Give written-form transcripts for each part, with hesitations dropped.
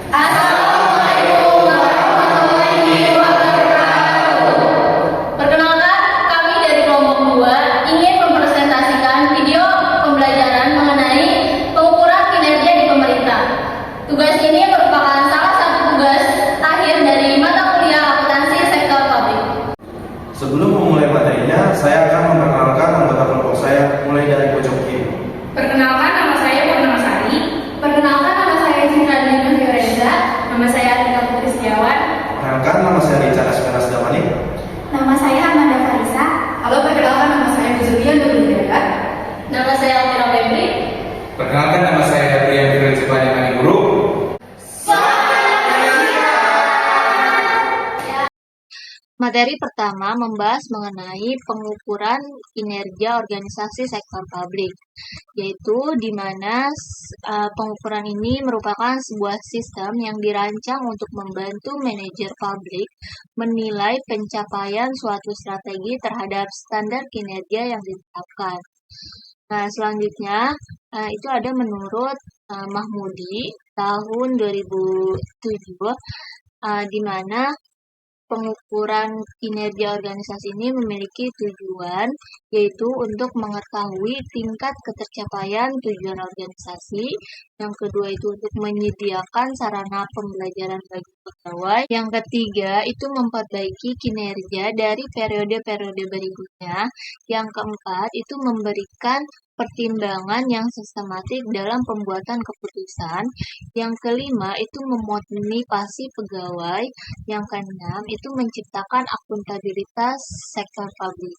Assalamualaikum warahmatullahi wabarakatuh. Perkenalkan, kami dari kelompok 2 ingin mempresentasikan video pembelajaran mengenai pengukuran kinerja di pemerintah. Tugas ini merupakan salah satu tugas akhir dari mata kuliah akuntansi sektor publik. Sebelum memulai materinya, saya akan memperkenalkan anggota kelompok saya mulai dari pojok kiri. Perkenalkan, nama saya Purnamasari. Perkenalkan, nama saya Cindralina Fiorenza. Nama saya Atika Putri Setiawan. Perkenalkan, nama saya Richard Asperas Damani. Nama saya Amanda Farisa. Halo, perkenalkan nama saya Buzulia Nurulidara. Nama saya Almira Febri. Perkenalkan, nama saya Gabriel Firenze Panjangani Guru. Materi pertama membahas mengenai pengukuran kinerja organisasi sektor publik, yaitu di mana pengukuran ini merupakan sebuah sistem yang dirancang untuk membantu manajer publik menilai pencapaian suatu strategi terhadap standar kinerja yang ditetapkan. Nah, selanjutnya itu ada menurut Mahmudi tahun 2007, di mana pengukuran kinerja organisasi ini memiliki tujuan, yaitu untuk mengetahui tingkat ketercapaian tujuan organisasi. Yang kedua itu untuk menyediakan sarana pembelajaran bagi pegawai. Yang ketiga itu memperbaiki kinerja dari periode-periode berikutnya. Yang keempat itu memberikan pertimbangan yang sistematik dalam pembuatan keputusan. Yang kelima itu memotivasi pegawai. Yang keenam itu menciptakan akuntabilitas sektor publik.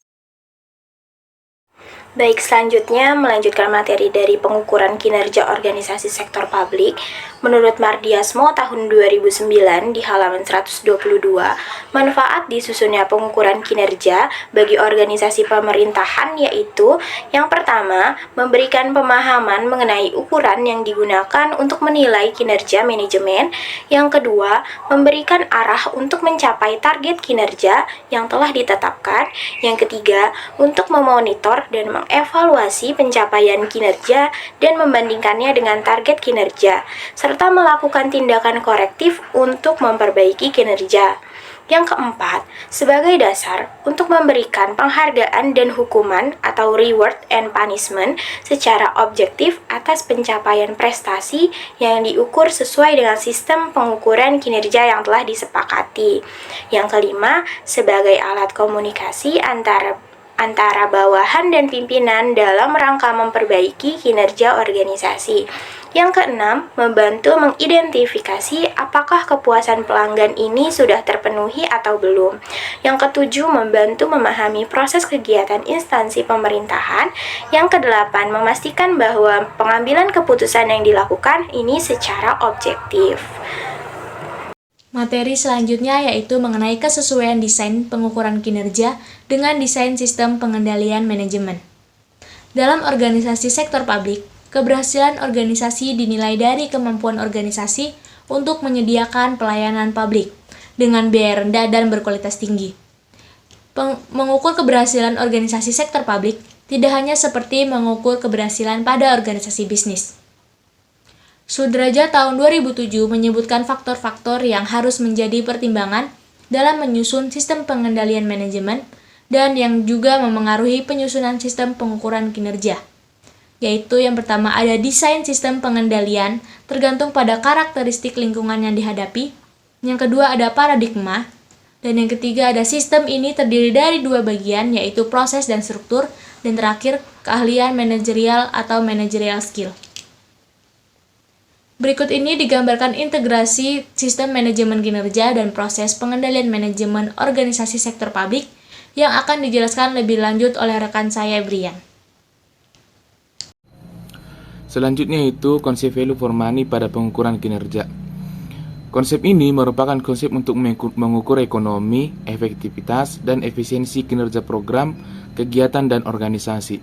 Baik, selanjutnya melanjutkan materi dari pengukuran kinerja organisasi sektor publik. Menurut Mardiasmo tahun 2009 di halaman 122, manfaat disusunnya pengukuran kinerja bagi organisasi pemerintahan yaitu yang pertama, memberikan pemahaman mengenai ukuran yang digunakan untuk menilai kinerja manajemen. Yang kedua, memberikan arah untuk mencapai target kinerja yang telah ditetapkan. Yang ketiga, untuk memonitor dan mengevaluasi pencapaian kinerja dan membandingkannya dengan target kinerja, serta melakukan tindakan korektif untuk memperbaiki kinerja. Yang keempat, sebagai dasar untuk memberikan penghargaan dan hukuman atau reward and punishment secara objektif atas pencapaian prestasi yang diukur sesuai dengan sistem pengukuran kinerja yang telah disepakati. Yang kelima, sebagai alat komunikasi antara bawahan dan pimpinan dalam rangka memperbaiki kinerja organisasi. Yang keenam, membantu mengidentifikasi apakah kepuasan pelanggan ini sudah terpenuhi atau belum. Yang ketujuh, membantu memahami proses kegiatan instansi pemerintahan. Yang kedelapan, memastikan bahwa pengambilan keputusan yang dilakukan ini secara objektif. Materi selanjutnya yaitu mengenai kesesuaian desain pengukuran kinerja dengan desain sistem pengendalian manajemen. Dalam organisasi sektor publik, keberhasilan organisasi dinilai dari kemampuan organisasi untuk menyediakan pelayanan publik dengan biaya rendah dan berkualitas tinggi. Mengukur keberhasilan organisasi sektor publik tidak hanya seperti mengukur keberhasilan pada organisasi bisnis. Sudrajat tahun 2007 menyebutkan faktor-faktor yang harus menjadi pertimbangan dalam menyusun sistem pengendalian manajemen dan yang juga memengaruhi penyusunan sistem pengukuran kinerja. Yaitu yang pertama ada desain sistem pengendalian tergantung pada karakteristik lingkungan yang dihadapi. Yang kedua ada paradigma. Dan yang ketiga ada sistem ini terdiri dari dua bagian yaitu proses dan struktur. Dan terakhir keahlian manajerial atau managerial skill. Berikut ini digambarkan integrasi sistem manajemen kinerja dan proses pengendalian manajemen organisasi sektor publik yang akan dijelaskan lebih lanjut oleh rekan saya, Brian. Selanjutnya itu konsep value for money pada pengukuran kinerja. Konsep ini merupakan konsep untuk mengukur ekonomi, efektivitas, dan efisiensi kinerja program, kegiatan, dan organisasi.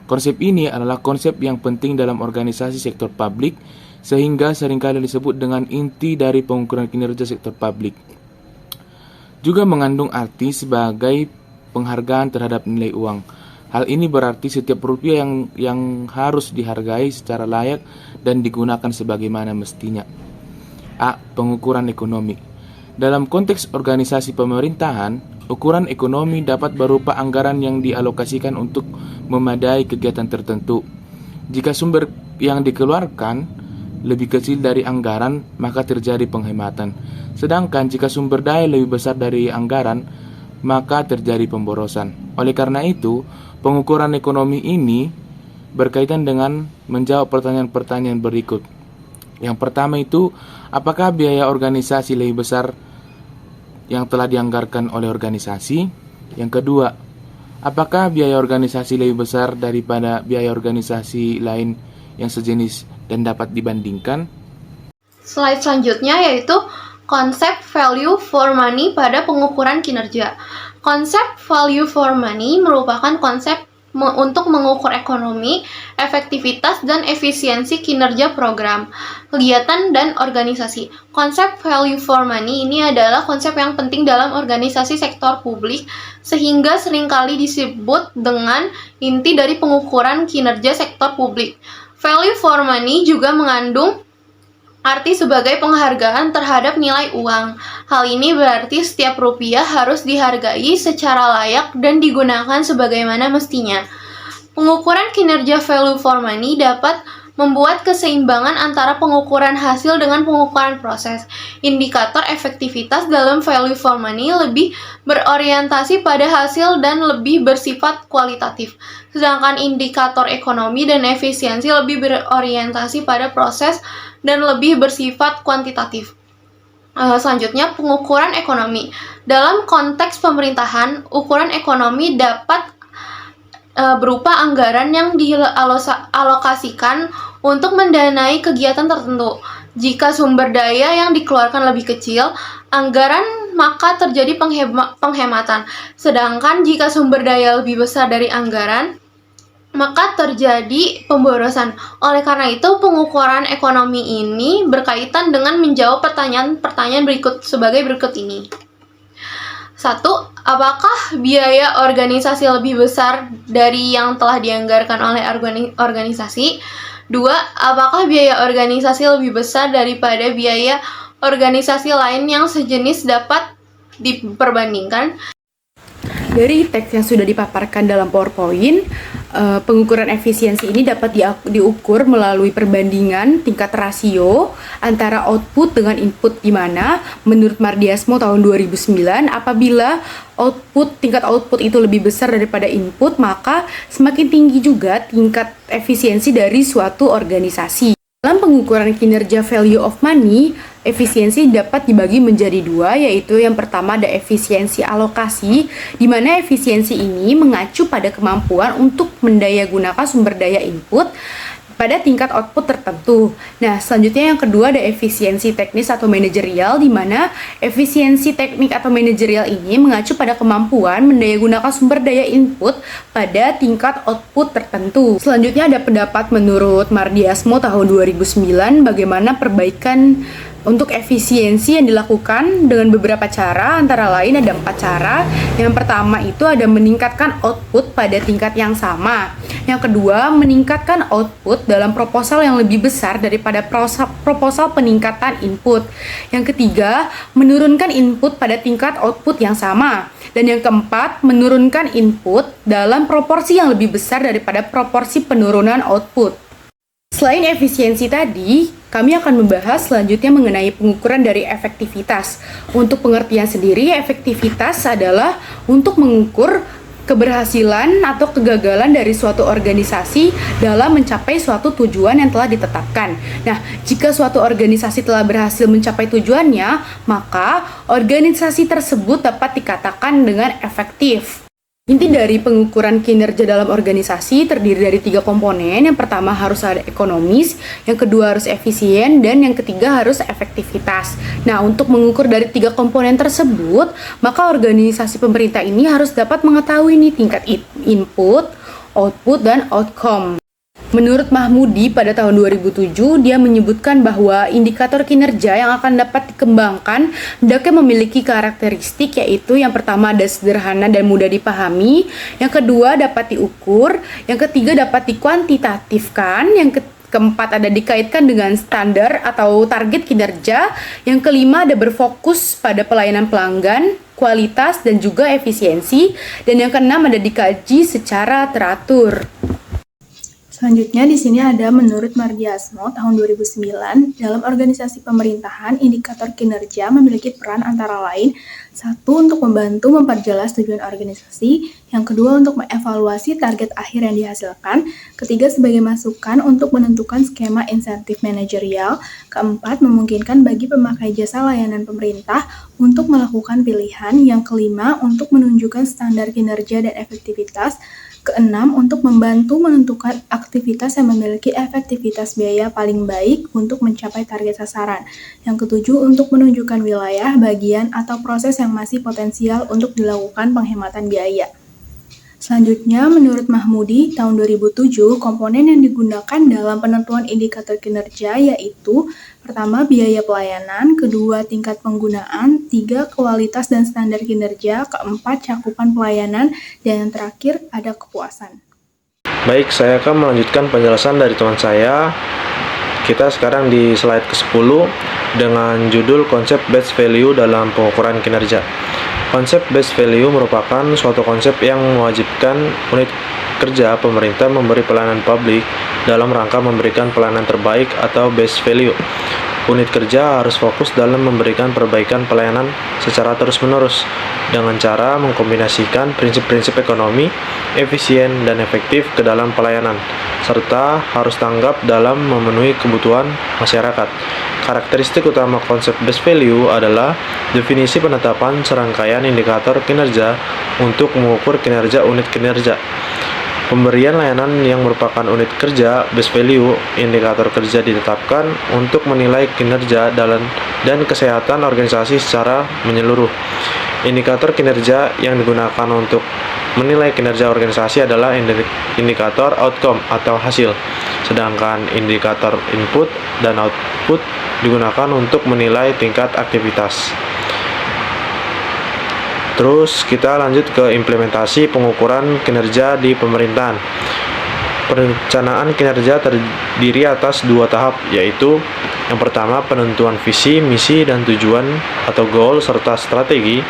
Konsep ini adalah konsep yang penting dalam organisasi sektor publik sehingga seringkali disebut dengan inti dari pengukuran kinerja sektor publik. Juga mengandung arti sebagai penghargaan terhadap nilai uang. Hal ini berarti setiap rupiah yang harus dihargai secara layak dan digunakan sebagaimana mestinya. A. Pengukuran ekonomi. Dalam konteks organisasi pemerintahan, ukuran ekonomi dapat berupa anggaran yang dialokasikan untuk memadai kegiatan tertentu. Jika sumber yang dikeluarkan lebih kecil dari anggaran, maka terjadi penghematan. Sedangkan jika sumber daya lebih besar dari anggaran, maka terjadi pemborosan. Oleh karena itu, pengukuran ekonomi ini berkaitan dengan menjawab pertanyaan-pertanyaan berikut. Yang pertama itu, apakah biaya organisasi lebih besar yang telah dianggarkan oleh organisasi? Yang kedua, apakah biaya organisasi lebih besar daripada biaya organisasi lain yang sejenis dan dapat dibandingkan? Slide selanjutnya yaitu konsep value for money pada pengukuran kinerja. Konsep value for money merupakan konsep untuk mengukur ekonomi, efektivitas, dan efisiensi kinerja program, kegiatan, dan organisasi. Konsep value for money ini adalah konsep yang penting dalam organisasi sektor publik, sehingga seringkali disebut dengan inti dari pengukuran kinerja sektor publik. Value for money juga mengandung arti sebagai penghargaan terhadap nilai uang. Hal ini berarti setiap rupiah harus dihargai secara layak dan digunakan sebagaimana mestinya. Pengukuran kinerja value for money dapat membuat keseimbangan antara pengukuran hasil dengan pengukuran proses. Indikator efektivitas dalam value for money lebih berorientasi pada hasil dan lebih bersifat kualitatif. Sedangkan indikator ekonomi dan efisiensi lebih berorientasi pada proses dan lebih bersifat kuantitatif. Selanjutnya, pengukuran ekonomi. Dalam konteks pemerintahan, ukuran ekonomi dapat berupa anggaran yang dialokasikan untuk mendanai kegiatan tertentu. Jika sumber daya yang dikeluarkan lebih kecil, anggaran maka terjadi penghematan. Sedangkan jika sumber daya lebih besar dari anggaran, maka terjadi pemborosan. Oleh karena itu, pengukuran ekonomi ini berkaitan dengan menjawab pertanyaan-pertanyaan sebagai berikut ini. 1. Apakah biaya organisasi lebih besar dari yang telah dianggarkan oleh organisasi? 2. Apakah biaya organisasi lebih besar daripada biaya organisasi lain yang sejenis dapat diperbandingkan? Dari teks yang sudah dipaparkan dalam PowerPoint, pengukuran efisiensi ini dapat diukur melalui perbandingan tingkat rasio antara output dengan input, di mana menurut Mardiasmo tahun 2009, apabila tingkat output itu lebih besar daripada input, maka semakin tinggi juga tingkat efisiensi dari suatu organisasi. Dalam pengukuran kinerja value of money, efisiensi dapat dibagi menjadi dua, yaitu yang pertama ada efisiensi alokasi, di mana efisiensi ini mengacu pada kemampuan untuk mendayagunakan sumber daya input pada tingkat output tertentu. Nah, selanjutnya yang kedua ada efisiensi teknis atau manajerial, di mana efisiensi teknik atau manajerial ini mengacu pada kemampuan mendayagunakan sumber daya input pada tingkat output tertentu. Selanjutnya ada pendapat menurut Mardiasmo tahun 2009 bagaimana perbaikan untuk efisiensi yang dilakukan dengan beberapa cara, antara lain ada 4 cara. Yang pertama itu ada meningkatkan output pada tingkat yang sama. Yang kedua, meningkatkan output dalam proposal yang lebih besar daripada proposal peningkatan input. Yang ketiga, menurunkan input pada tingkat output yang sama. Dan yang keempat, menurunkan input dalam proporsi yang lebih besar daripada proporsi penurunan output. Selain efisiensi tadi, kami akan membahas selanjutnya mengenai pengukuran dari efektivitas. Untuk pengertian sendiri, efektivitas adalah untuk mengukur keberhasilan atau kegagalan dari suatu organisasi dalam mencapai suatu tujuan yang telah ditetapkan. Nah, jika suatu organisasi telah berhasil mencapai tujuannya, maka organisasi tersebut dapat dikatakan dengan efektif. Inti dari pengukuran kinerja dalam organisasi terdiri dari 3 komponen. Yang pertama harus ada ekonomis, yang kedua harus efisien, dan yang ketiga harus efektivitas. Nah, untuk mengukur dari 3 komponen tersebut, maka organisasi pemerintah ini harus dapat mengetahui tingkat input, output, dan outcome. Menurut Mahmudi pada tahun 2007, dia menyebutkan bahwa indikator kinerja yang akan dapat dikembangkan hendaknya memiliki karakteristik, yaitu yang pertama ada sederhana dan mudah dipahami, yang kedua dapat diukur, yang ketiga dapat dikuantitatifkan, yang Keempat, ada dikaitkan dengan standar atau target kinerja. Yang kelima, ada berfokus pada pelayanan pelanggan, kualitas, dan juga efisiensi. Dan yang keenam, ada dikaji secara teratur. Selanjutnya di sini ada menurut Mardiasmo tahun 2009, dalam organisasi pemerintahan, indikator kinerja memiliki peran antara lain: satu, untuk membantu memperjelas tujuan organisasi; yang kedua, untuk mengevaluasi target akhir yang dihasilkan; ketiga, sebagai masukan untuk menentukan skema insentif manajerial; keempat, memungkinkan bagi pemakai jasa layanan pemerintah untuk melakukan pilihan; yang kelima, untuk menunjukkan standar kinerja dan efektivitas; keenam, untuk membantu menentukan aktivitas yang memiliki efektivitas biaya paling baik untuk mencapai target sasaran; yang ketujuh, untuk menunjukkan wilayah, bagian, atau proses yang masih potensial untuk dilakukan penghematan biaya. Selanjutnya, menurut Mahmudi tahun 2007, komponen yang digunakan dalam penentuan indikator kinerja yaitu: pertama, biaya pelayanan; kedua, tingkat penggunaan; tiga, kualitas dan standar kinerja; keempat, cakupan pelayanan; dan yang terakhir, ada kepuasan. Baik, saya akan melanjutkan penjelasan dari teman saya. Kita sekarang di slide ke-10 dengan judul konsep best value dalam pengukuran kinerja. Konsep best value merupakan suatu konsep yang mewajibkan unit kerja pemerintah memberi pelayanan publik dalam rangka memberikan pelayanan terbaik atau best value. Unit kerja harus fokus dalam memberikan perbaikan pelayanan secara terus-menerus dengan cara mengkombinasikan prinsip-prinsip ekonomi, efisien, dan efektif ke dalam pelayanan, serta harus tanggap dalam memenuhi kebutuhan masyarakat. Karakteristik utama konsep best value adalah definisi penetapan serangkaian indikator kinerja untuk mengukur kinerja unit kinerja. Pemberian layanan yang merupakan unit kerja best value, indikator kerja ditetapkan untuk menilai kinerja dan kesehatan organisasi secara menyeluruh. Indikator kinerja yang digunakan untuk menilai kinerja organisasi adalah indikator outcome atau hasil, sedangkan indikator input dan output digunakan untuk menilai tingkat aktivitas. Terus kita lanjut ke implementasi pengukuran kinerja di pemerintahan. Perencanaan kinerja terdiri atas dua tahap, yaitu yang pertama penentuan visi, misi, dan tujuan atau goal serta strategi.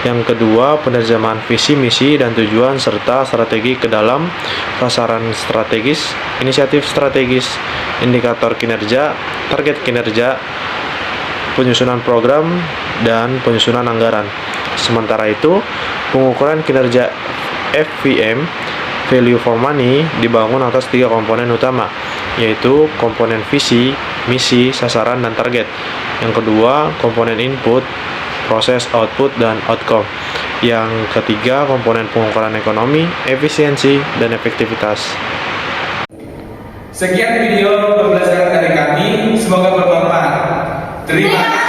Yang kedua penerjemahan visi, misi, dan tujuan serta strategi ke dalam sasaran strategis, inisiatif strategis, indikator kinerja, target kinerja, penyusunan program, dan penyusunan anggaran. Sementara itu, pengukuran kinerja FVM, value for money, dibangun atas tiga komponen utama, yaitu komponen visi, misi, sasaran, dan target. Yang kedua, komponen input, proses, output, dan outcome. Yang ketiga, komponen pengukuran ekonomi, efisiensi, dan efektivitas. Sekian video pembelajaran dari kami, semoga bermanfaat. Terima kasih.